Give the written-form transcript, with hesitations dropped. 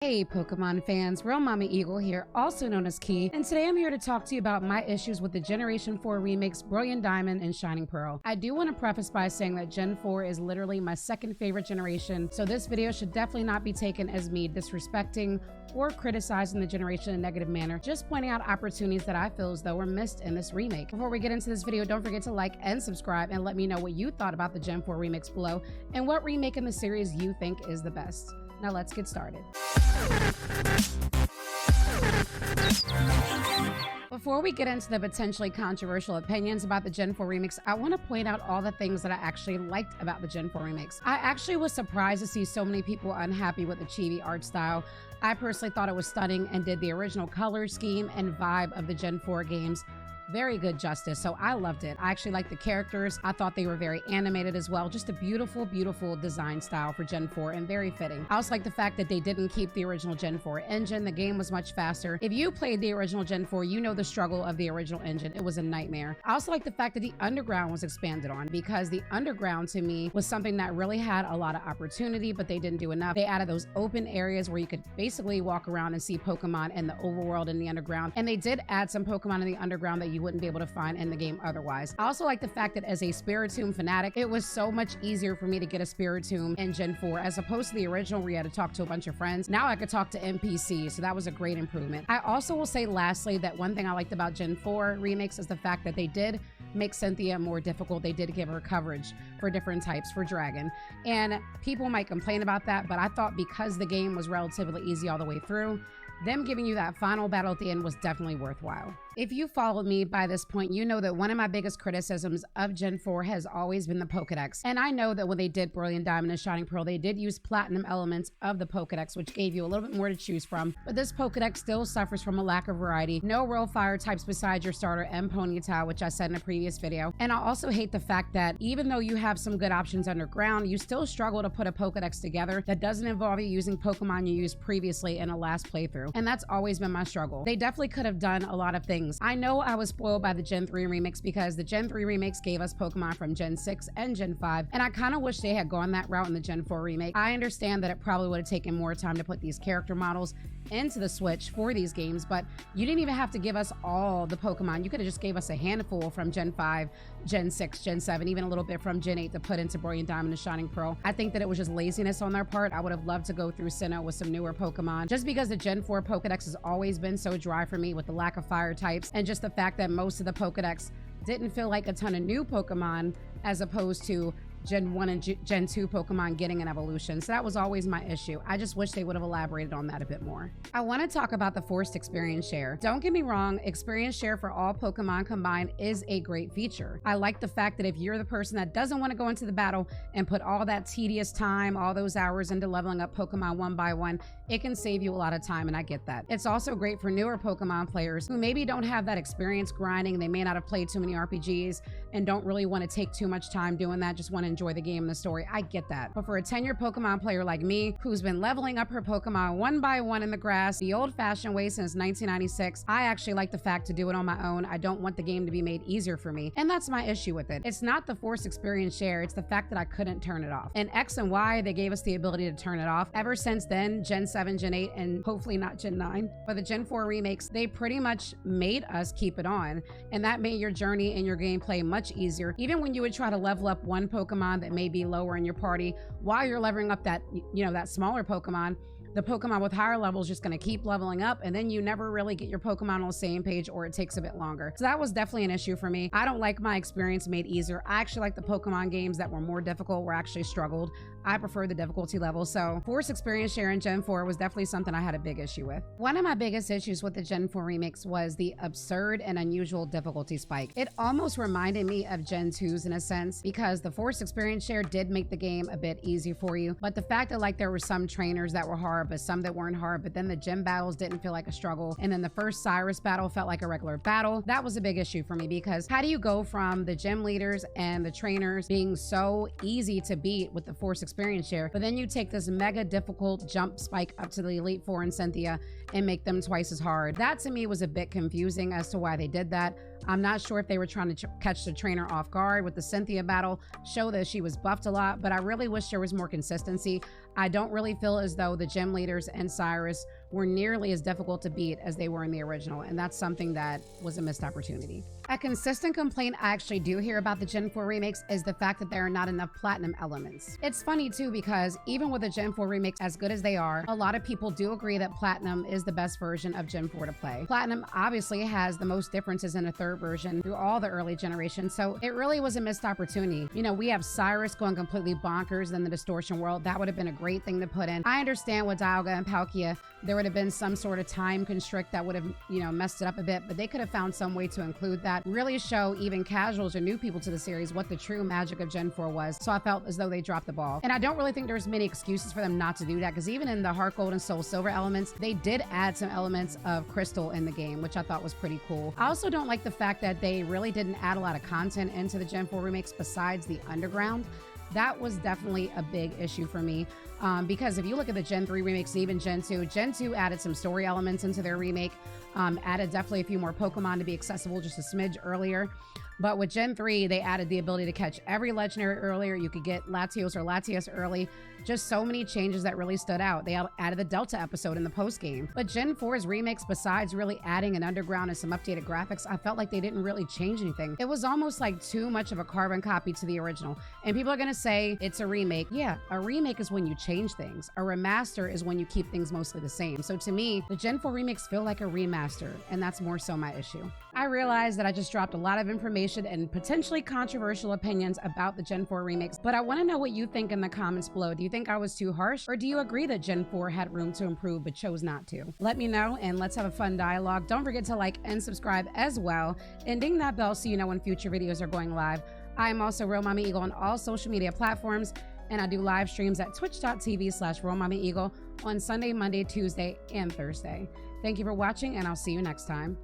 Hey Pokemon fans, Real Mama Eagle here, also known as Key, and today I'm here to talk to you about my issues with the Generation 4 remakes Brilliant Diamond and Shining Pearl. I do want to preface by saying that Gen 4 is literally my second favorite generation, so this video should definitely not be taken as me disrespecting or criticizing the generation in a negative manner, just pointing out opportunities that I feel as though were missed in this remake. Before we get into this video, don't forget to like and subscribe and let me know what you thought about the Gen 4 remakes below and what remake in the series you think is the best. Now let's get started. Before we get into the potentially controversial opinions about the Gen 4 remakes, I want to point out all the things that I actually liked about the Gen 4 remakes. I actually was surprised to see so many people unhappy with the chibi art style. I personally thought it was stunning and did the original color scheme and vibe of the Gen 4 games very good justice, so I loved it. I actually liked the characters. I thought they were very animated as well. Just a beautiful, beautiful design style for Gen 4 and very fitting. I also like the fact that they didn't keep the original Gen 4 engine. The game was much faster. If you played the original Gen 4, you know the struggle of the original engine. It was a nightmare. I also like the fact that the underground was expanded on, because the underground to me was something that really had a lot of opportunity, but they didn't do enough. They added those open areas where you could basically walk around and see Pokemon in the overworld in the underground. And they did add some Pokemon in the underground that you wouldn't be able to find in the game otherwise. I also like the fact that as a Spiritomb fanatic, it was so much easier for me to get a Spiritomb in Gen 4 as opposed to the original where you had to talk to a bunch of friends. Now I could talk to NPCs, so that was a great improvement. I also will say lastly that one thing I liked about Gen 4 remakes is the fact that they did make Cynthia more difficult. They did give her coverage for different types for Dragon, and people might complain about that, but I thought because the game was relatively easy all the way through, them giving you that final battle at the end was definitely worthwhile. If you followed me by this point, you know that one of my biggest criticisms of Gen 4 has always been the Pokedex. And I know that when they did Brilliant Diamond and Shining Pearl, they did use platinum elements of the Pokedex, which gave you a little bit more to choose from. But this Pokedex still suffers from a lack of variety. No real fire types besides your starter and Ponyta, which I said in a previous video. And I also hate the fact that even though you have some good options underground, you still struggle to put a Pokedex together that doesn't involve you using Pokemon you used previously in a last playthrough. And that's always been my struggle. They definitely could have done a lot of things. I know I was spoiled by the Gen 3 remakes because the Gen 3 remakes gave us Pokemon from Gen 6 and Gen 5, and I kind of wish they had gone that route in the Gen 4 remake. I understand that it probably would have taken more time to put these character models into the Switch for these games, but you didn't even have to give us all the Pokemon. You could have just gave us a handful from Gen 5, Gen 6, Gen 7, even a little bit from Gen 8 to put into Brilliant Diamond and Shining Pearl. I think that it was just laziness on their part. I would have loved to go through Sinnoh with some newer Pokemon, just because the Gen 4 Pokedex has always been so dry for me with the lack of fire types, and just the fact that most of the Pokedex didn't feel like a ton of new Pokemon as opposed to Gen 1 and Gen 2 Pokemon getting an evolution. So that was always my issue. I just wish they would have elaborated on that a bit more. I want to talk about the forced experience share. Don't get me wrong, experience share for all Pokemon combined is a great feature. I like the fact that if you're the person that doesn't want to go into the battle and put all that tedious time, all those hours into leveling up Pokemon one by one, it can save you a lot of time, and I get that. It's also great for newer Pokemon players who maybe don't have that experience grinding. They may not have played too many RPGs and don't really want to take too much time doing that, just want to enjoy the game and the story. I get that. But for a tenured Pokemon player like me, who's been leveling up her Pokemon one by one in the grass the old-fashioned way since 1996, I actually like the fact to do it on my own. I don't want the game to be made easier for me, and that's my issue with it. It's not the forced experience share, it's the fact that I couldn't turn it off. In X and Y, they gave us the ability to turn it off. Ever since then, Gen 7, Gen 8, and hopefully not Gen 9, but the Gen 4 remakes, they pretty much made us keep it on, and that made your journey and your gameplay much easier. Even when you would try to level up one Pokemon that may be lower in your party while you're leveling up that, that smaller Pokemon, the Pokemon with higher levels just going to keep leveling up, and then you never really get your Pokemon on the same page, or it takes a bit longer. So that was definitely an issue for me. I don't like my experience made easier. I actually like the Pokemon games that were more difficult, where I actually struggled. I prefer the difficulty level. So forced experience share in Gen 4 was definitely something I had a big issue with. One of my biggest issues with the Gen 4 remakes was the absurd and unusual difficulty spike. It almost reminded me of Gen 2's in a sense, because the forced experience share did make the game a bit easy for you, but the fact that there were some trainers that were hard, but some that weren't hard, but then the gym battles didn't feel like a struggle, and then the first Cyrus battle felt like a regular battle. That was a big issue for me, because how do you go from the gym leaders and the trainers being so easy to beat with the forced experience share, but then you take this mega difficult jump spike up to the Elite Four and Cynthia and make them twice as hard? That to me was a bit confusing as to why they did that. I'm not sure if they were trying to catch the trainer off guard with the Cynthia battle, show that she was buffed a lot, but I really wish there was more consistency. I don't really feel as though the gym leaders and Cyrus were nearly as difficult to beat as they were in the original, and that's something that was a missed opportunity. A consistent complaint I actually do hear about the Gen 4 remakes is the fact that there are not enough platinum elements. It's funny too, because even with the Gen 4 remakes as good as they are, a lot of people do agree that platinum is the best version of Gen 4 to play. Platinum obviously has the most differences in a third version through all the early generations, so it really was a missed opportunity. You know, we have Cyrus going completely bonkers in the distortion world. That would have been a great thing to put in. I understand with Dialga and Palkia, there would have been some sort of time constrict that would have, messed it up a bit, but they could have found some way to include that, really show even casuals or new people to the series what the true magic of Gen 4 was. So I felt as though they dropped the ball. And I don't really think there's many excuses for them not to do that, because even in the Heart Gold and Soul Silver elements, they did add some elements of Crystal in the game, which I thought was pretty cool. I also don't like the fact that they really didn't add a lot of content into the Gen 4 remakes besides the underground. That was definitely a big issue for me, because if you look at the Gen 3 remakes, even Gen 2 added some story elements into their remake, added definitely a few more Pokemon to be accessible just a smidge earlier. But with Gen 3, they added the ability to catch every legendary earlier. You could get Latios or Latias early. Just so many changes that really stood out. They added the Delta episode in the post game. But Gen 4's remakes, besides really adding an underground and some updated graphics, I felt like they didn't really change anything. It was almost like too much of a carbon copy to the original. And people are gonna say it's a remake. Yeah, a remake is when you change things. A remaster is when you keep things mostly the same. So to me, the Gen 4 remakes feel like a remaster, and that's more so my issue. I realize that I just dropped a lot of information and potentially controversial opinions about the Gen 4 remakes, but I want to know what you think in the comments below. Do you think I was too harsh, or do you agree that Gen 4 had room to improve but chose not to? Let me know, and let's have a fun dialogue. Don't forget to like and subscribe as well, and ding that bell so you know when future videos are going live. I am also Real Mama Eagle on all social media platforms, and I do live streams at twitch.tv/RealMamaEagle on Sunday, Monday, Tuesday, and Thursday. Thank you for watching, and I'll see you next time.